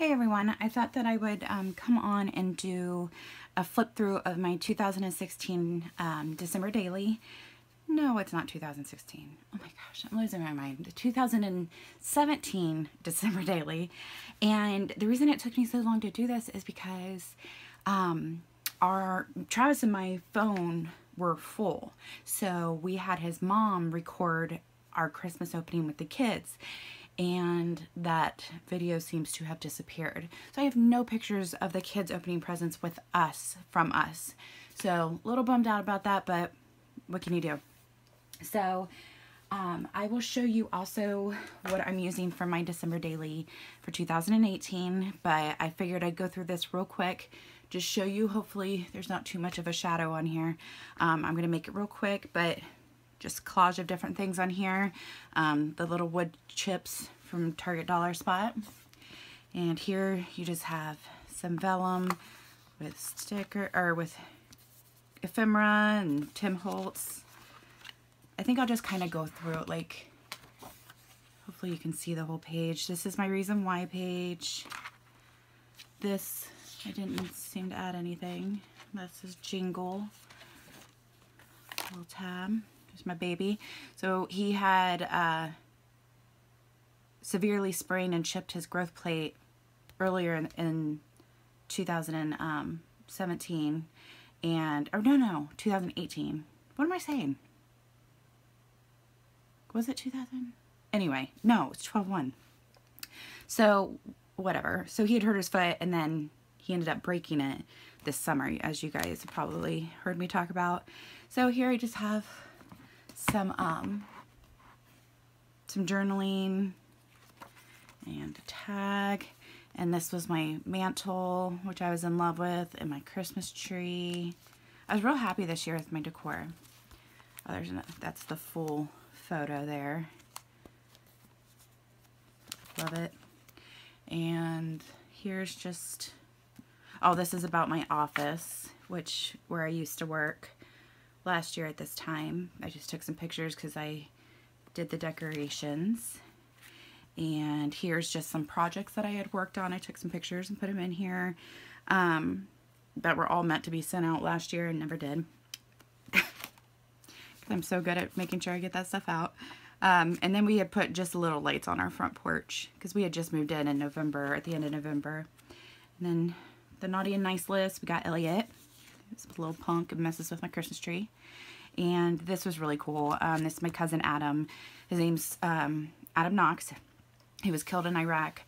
Hey everyone, I thought that I would come on and do a flip through of my 2016 December daily. No, it's not 2016. Oh my gosh, I'm losing my mind. The 2017 December daily. And the reason it took me so long to do this is because Travis and my phone were full. So we had his mom record our Christmas opening with the kids, and that video seems to have disappeared. So I have no pictures of the kids opening presents with us, from us. So a little bummed out about that, but what can you do? So I will show you also what I'm using for my December daily for 2018, but I figured I'd go through this real quick, just show you. Hopefully there's not too much of a shadow on here. I'm going to make it real quick, but just collage of different things on here. The little wood chips from Target Dollar Spot. And here you just have some vellum with sticker, or with ephemera and Tim Holtz. I think I'll just kind of go through it, like, hopefully you can see the whole page. This is my reason why page. This, I didn't seem to add anything. This is Jingle. Little tab. There's my baby. So he had severely sprained and chipped his growth plate earlier in 2017. And, or no, 2018. What am I saying? Was it 2000? Anyway, no, it's 12/1. So, whatever. So he had hurt his foot, and then he ended up breaking it this summer, as you guys have probably heard me talk about. So here I just have some journaling and a tag. And this was my mantle, which I was in love with, and my Christmas tree. I was real happy this year with my decor. Oh, that's the full photo there. Love it. And here's just, oh, this is about my office, where I used to work last year at this time. I just took some pictures because I did the decorations. And here's just some projects that I had worked on. I took some pictures and put them in here that were all meant to be sent out last year and never did. I'm so good at making sure I get that stuff out. And then we had put just little lights on our front porch because we had just moved in November, at the end of November. And then the naughty and nice list, we got Elliot. This little punk and messes with my Christmas tree. And this was really cool. This is my cousin Adam. His name's Adam Knox. He was killed in Iraq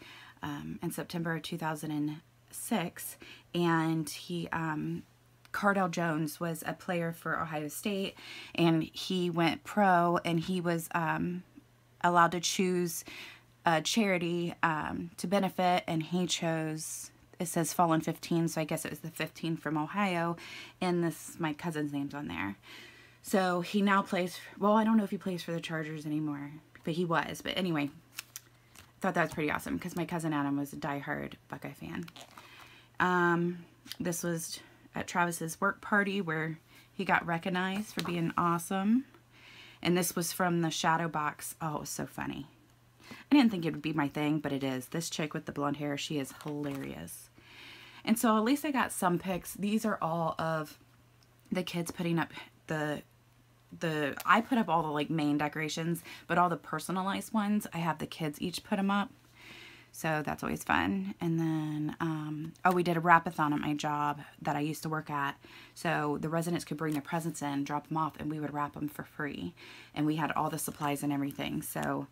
in September of 2006. And he, Cardell Jones was a player for Ohio State, and he went pro, and he was allowed to choose a charity to benefit, and he chose, it says Fallen 15, so I guess it was the 15 from Ohio, and this, my cousin's name's on there. So he now plays, well, I don't know if he plays for the Chargers anymore, but he was. But anyway, I thought that was pretty awesome because my cousin Adam was a diehard Buckeye fan. This was at Travis's work party where he got recognized for being awesome. And this was from the shadow box. Oh, it was so funny. I didn't think it would be my thing, but it is. This chick with the blonde hair, she is hilarious. And so at least I got some pics. These are all of the kids putting up I put up all the like main decorations, but all the personalized ones, I have the kids each put them up. So that's always fun. And then, oh, we did a wrap-a-thon at my job that I used to work at. So the residents could bring their presents in, drop them off, and we would wrap them for free. And we had all the supplies and everything. So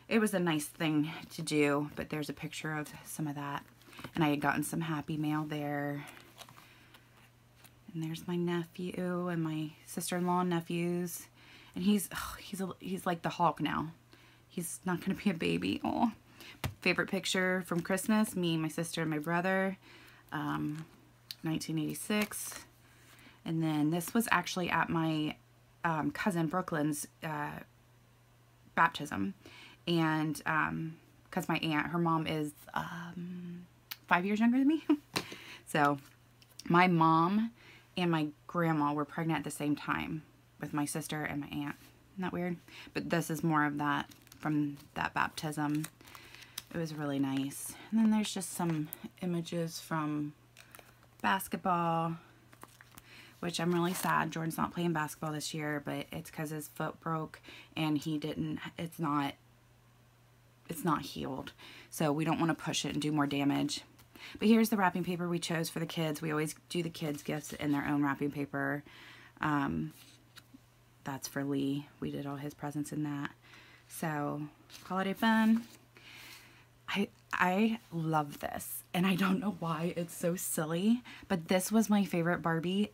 it was a nice thing to do, but there's a picture of some of that. And I had gotten some happy mail there. And there's my nephew and my sister-in-law and nephews. And he's like the Hulk now. He's not going to be a baby. Oh. Favorite picture from Christmas, me, my sister, and my brother, 1986. And then this was actually at my cousin Brooklyn's baptism. And because my aunt, her mom is 5 years younger than me. So my mom and my grandma were pregnant at the same time with my sister and my aunt. Isn't that weird? But this is more of that from that baptism. It it was really nice. And then there's just some images from basketball, which I'm really sad Jordan's not playing basketball this year, but it's because his foot broke and he didn't, it's not healed. So we don't want to push it and do more damage. But here's the wrapping paper we chose for the kids. We always do the kids' gifts in their own wrapping paper. That's for Lee. We did all his presents in that. So, holiday fun. I love this. And I don't know why it's so silly, but this was my favorite Barbie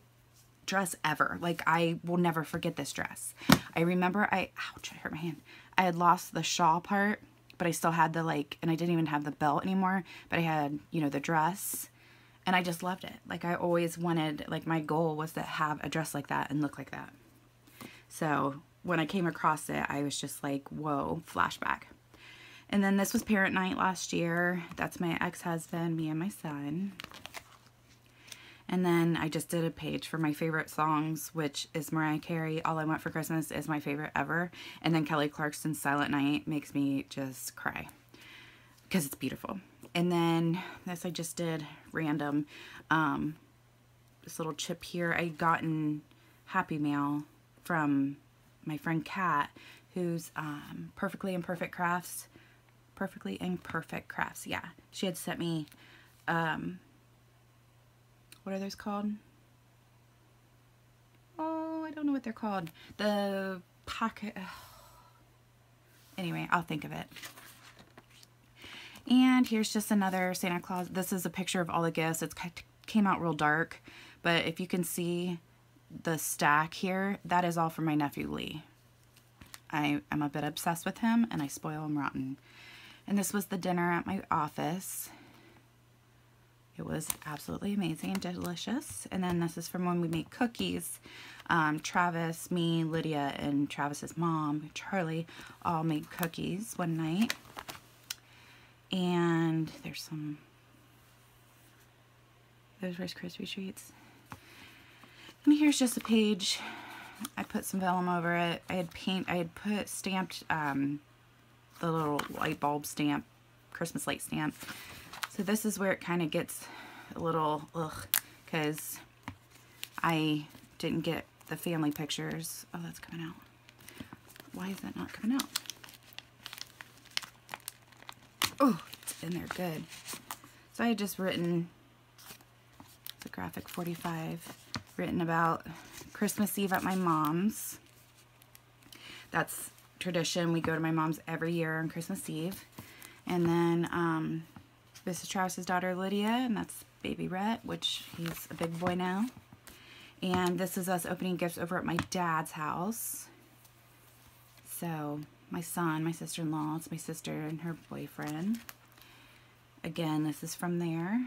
dress ever. Like, I will never forget this dress. I remember ouch, I hurt my hand. I had lost the shawl part, but I still had the, like, and I didn't even have the belt anymore, but I had, you know, the dress, and I just loved it. Like, I always wanted, like, my goal was to have a dress like that and look like that. So when I came across it, I was just like, whoa, flashback. And then this was parent night last year. That's my ex-husband, me and my son. And then I just did a page for my favorite songs, which is Mariah Carey, All I Want for Christmas is my favorite ever. And then Kelly Clarkson's Silent Night makes me just cry because it's beautiful. And then this I just did random. This little chip here. I gotten Happy Mail from my friend Kat, who's Perfectly Imperfect Crafts. Perfectly Imperfect Crafts, yeah. She had sent me, what are those called? Oh, I don't know what they're called. The pocket, anyway, I'll think of it. And here's just another Santa Claus. This is a picture of all the gifts. It came out real dark, but if you can see the stack here, that is all for my nephew Lee. I am a bit obsessed with him and I spoil him rotten. And this was the dinner at my office. It was absolutely amazing and delicious. And then this is from when we made cookies. Travis, me, Lydia, and Travis's mom, Charlie, all made cookies one night. And there's those Rice Krispie treats. And here's just a page. I put some vellum over it. I had put stamped the little light bulb stamp, Christmas light stamp. So this is where it kind of gets a little ugh, because I didn't get the family pictures. Oh, that's coming out. Why is that not coming out? Oh, it's in there good. So I had just written the graphic 45. Written about Christmas Eve at my mom's. That's tradition. We go to my mom's every year on Christmas Eve. And then this is Travis's daughter Lydia, and that's baby Rhett, which he's a big boy now. And this is us opening gifts over at my dad's house. So my son, my sister-in-law, it's my sister and her boyfriend. Again, this is from there.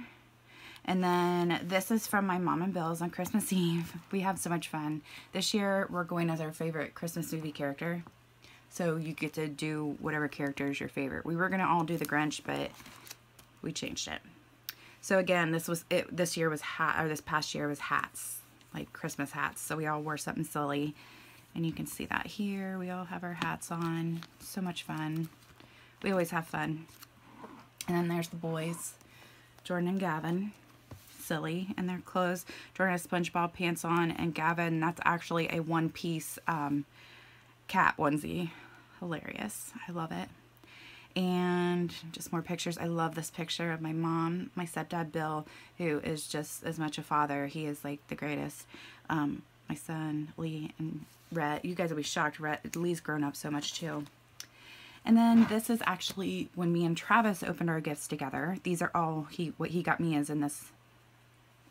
And then this is from my mom and Bill's on Christmas Eve. We have so much fun. This year, we're going as our favorite Christmas movie character. So you get to do whatever character is your favorite. We were going to all do the Grinch, but we changed it. So again, this year was this past year was hats, like Christmas hats. So we all wore something silly. And you can see that here. We all have our hats on. So much fun. We always have fun. And then there's the boys, Jordan and Gavin. Silly in their clothes. Jordan has SpongeBob pants on, and Gavin, that's actually a one-piece cat onesie. Hilarious. I love it. And just more pictures. I love this picture of my mom, my stepdad Bill, who is just as much a father. He is like the greatest. My son Lee and Rhett. You guys will be shocked. Lee's grown up so much too. And then this is actually when me and Travis opened our gifts together. These are all what he got me is in this,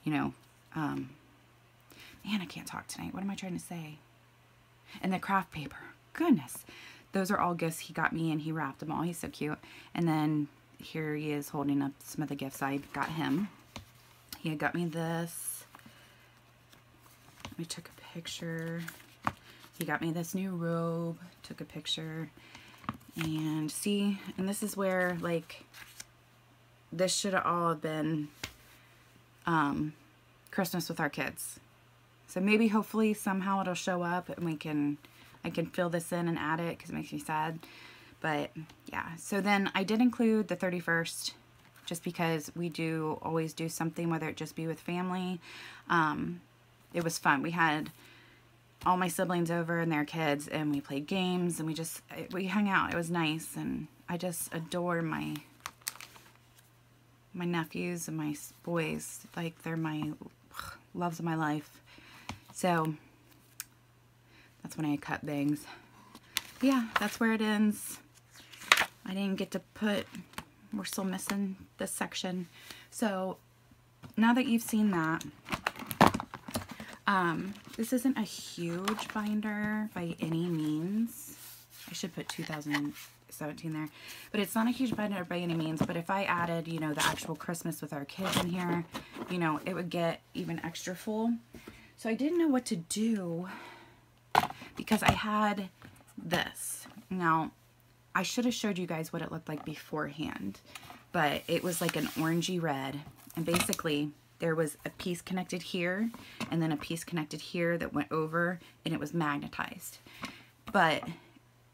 you know, man, I can't talk tonight. What am I trying to say? And the craft paper. Goodness. Those are all gifts he got me, and he wrapped them all. He's so cute. And then here he is holding up some of the gifts I got him. He had got me this. We took a picture. He got me this new robe. Took a picture. And see, and this is where, like, this should have all been Christmas with our kids. So maybe hopefully somehow it'll show up and I can fill this in and add it because it makes me sad. But yeah, so then I did include the 31st just because we do always do something, whether it just be with family. It was fun. We had all my siblings over and their kids, and we played games, and we hung out. It was nice, and I just adore my nephews and my boys. Like, they're my loves of my life. So that's when I cut things. Yeah, that's where it ends. I didn't get to put, we're still missing this section. So now that you've seen that, this isn't a huge binder by any means. I should put 2017 there, but it's not a huge binder by any means. But if I added, you know, the actual Christmas with our kids in here, you know, it would get even extra full. So I didn't know what to do because I had this. Now, I should have showed you guys what it looked like beforehand, but it was like an orangey red, and basically there was a piece connected here and then a piece connected here that went over, and it was magnetized. But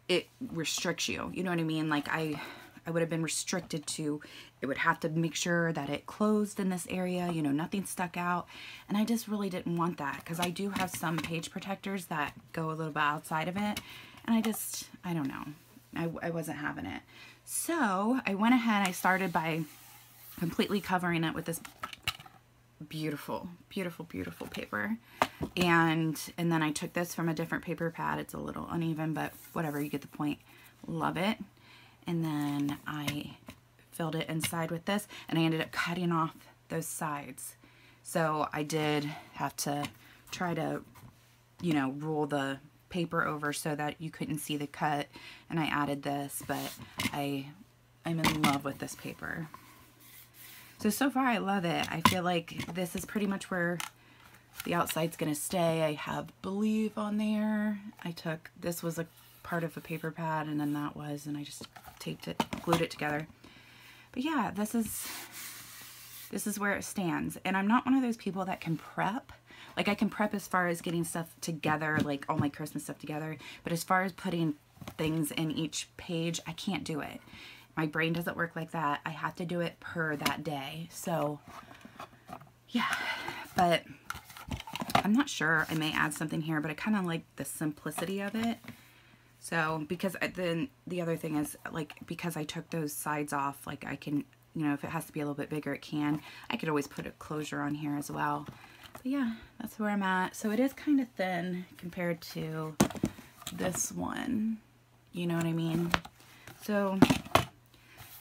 it restricts you, you know what I mean? Like, I would have been restricted to, it would have to make sure that it closed in this area, you know, nothing stuck out. And I just really didn't want that, because I do have some page protectors that go a little bit outside of it. And I don't know. I wasn't having it. So I went ahead, I started by completely covering it with this beautiful, beautiful, beautiful paper. And then I took this from a different paper pad. It's a little uneven, but whatever, you get the point. Love it. And then I filled it inside with this, and I ended up cutting off those sides. So I did have to try to, you know, roll the paper over so that you couldn't see the cut, and I added this, but I'm in love with this paper. So far I love it. I feel like this is pretty much where the outside's gonna stay. I have Believe on there. This was a part of a paper pad, and then that was, and I just taped it, glued it together. But yeah, this is where it stands. And I'm not one of those people that can prep. Like, I can prep as far as getting stuff together, like all my Christmas stuff together, but as far as putting things in each page, I can't do it. My brain doesn't work like that. I have to do it per that day. So yeah, but I'm not sure. I may add something here, but I kind of like the simplicity of it. So, because then the other thing is, like, because I took those sides off, like, I can, you know, if it has to be a little bit bigger, it can. I could always put a closure on here as well. But yeah, that's where I'm at. So it is kind of thin compared to this one. You know what I mean? So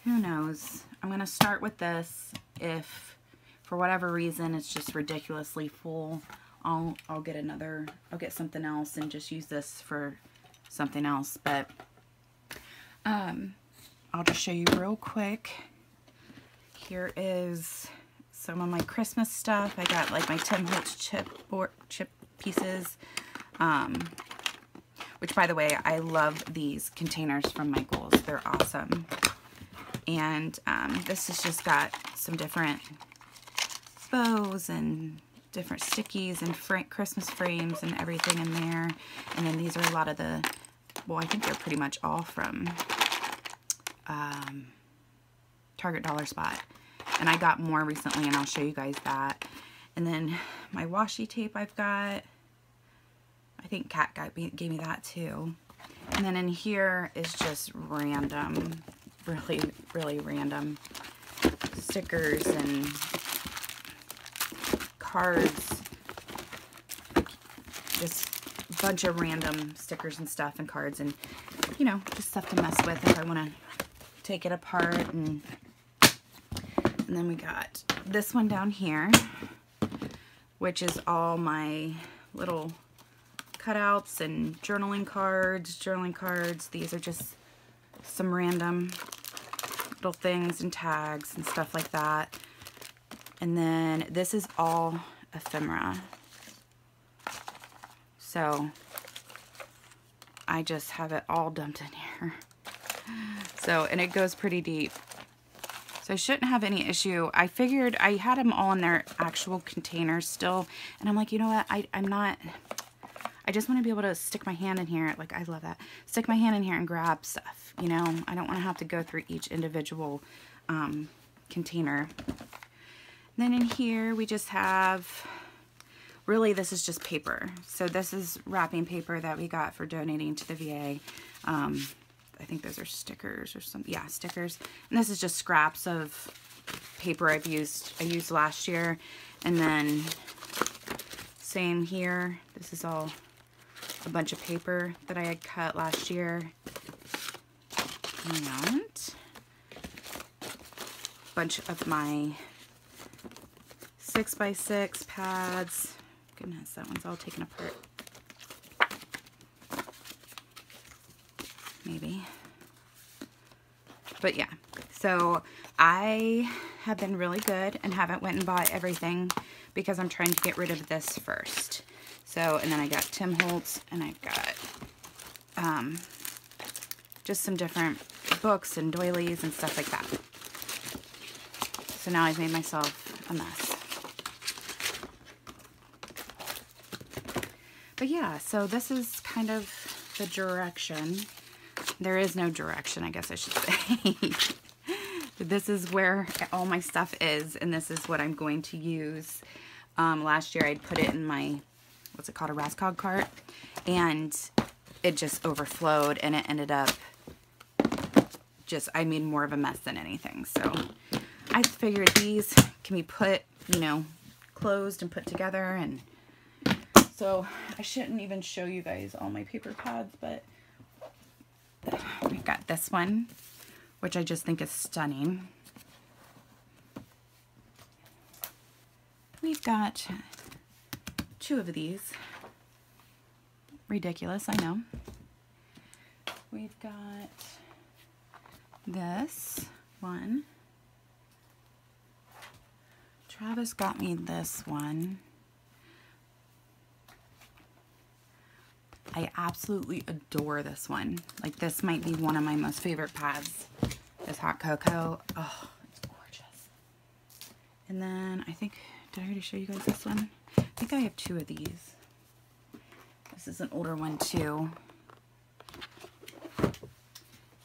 who knows? I'm going to start with this. If for whatever reason it's just ridiculously full, I'll get something else and just use this for something else. But I'll just show you real quick. Here is some of my Christmas stuff. I got like my Tim Holtz chip pieces, which, by the way, I love these containers from Michaels. They're awesome. And this has just got some different bows and different stickies and Christmas frames and everything in there. And then these are a lot of the, well, I think they're pretty much all from Target Dollar Spot. And I got more recently, and I'll show you guys that. And then my washi tape I've got. I think Kat gave me that too. And then in here is just random, really, really random stickers and cards. Just a bunch of random stickers and stuff and cards, and, you know, just stuff to mess with if I want to take it apart. And then we got this one down here, which is all my little cutouts and journaling cards. These are just some random little things and tags and stuff like that. And then this is all ephemera. So I just have it all dumped in here. So, and it goes pretty deep. So I shouldn't have any issue. I figured I had them all in their actual containers still. And I'm like, you know what? I I just want to be able to stick my hand in here. Like, I love that. Stick my hand in here and grab stuff, you know. I don't want to have to go through each individual container. And then in here we just have, really this is just paper. So this is wrapping paper that we got for donating to the VA. I think those are stickers or something. Yeah, stickers. And this is just scraps of paper I used last year. And then same here. This is all a bunch of paper that I had cut last year. And a bunch of my 6x6 pads. Goodness, that one's all taken apart. Maybe. But yeah, so I have been really good and haven't went and bought everything because I'm trying to get rid of this first. So, and then I got Tim Holtz, and I've got just some different books and doilies and stuff like that. So now I've made myself a mess. But yeah, so this is kind of the direction. There is no direction, I guess I should say. This is where all my stuff is, and this is what I'm going to use. Last year I'd put it in my, what's it called, a Raskog cart, and it just overflowed, and it ended up just, I made more of a mess than anything. So I figured these can be put, you know, closed and put together. And so I shouldn't even show you guys all my paper pads, but we've got this one, which I just think is stunning. We've got 2 of these. Ridiculous, I know. We've got this one. Travis got me this one. I absolutely adore this one. Like, this might be one of my most favorite pads. This hot cocoa. Oh, it's gorgeous. And then I think, did I already show you guys this one? I think I have 2 of these. This is an older one too.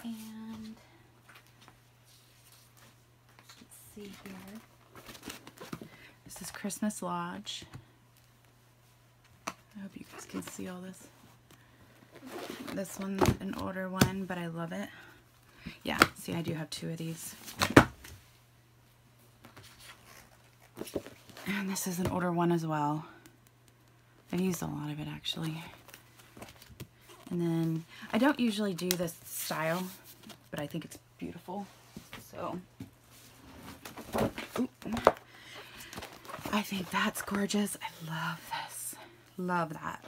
And let's see here. This is Christmas Lodge. I hope you guys can see all this. This one's an older one, but I love it. Yeah, see, I do have 2 of these. And this is an older one as well. I've used a lot of it, actually. And then, I don't usually do this style, but I think it's beautiful. So, ooh, I think that's gorgeous. I love this. Love that.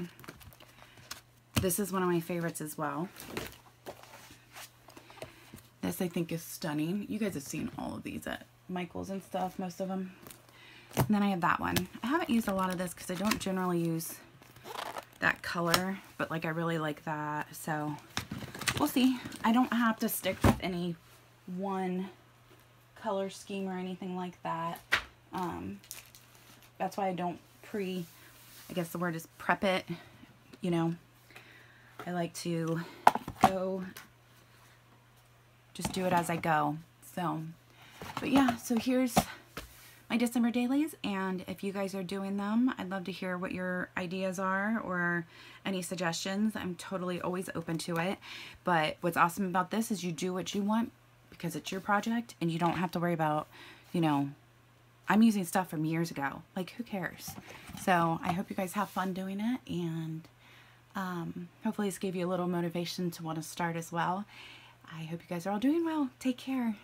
This is one of my favorites as well. This I think is stunning. You guys have seen all of these at Michael's and stuff, most of them. And then I have that one. I haven't used a lot of this because I don't generally use that color, but like I really like that. So we'll see. I don't have to stick with any one color scheme or anything like that. That's why I don't I guess the word is prep it, you know. I like to go, just do it as I go. So, but yeah, so here's my December dailies, and if you guys are doing them, I'd love to hear what your ideas are or any suggestions. I'm totally always open to it. But what's awesome about this is you do what you want because it's your project, and you don't have to worry about, you know, I'm using stuff from years ago. Like, who cares? So I hope you guys have fun doing it, and hopefully this gave you a little motivation to want to start as well. I hope you guys are all doing well. Take care.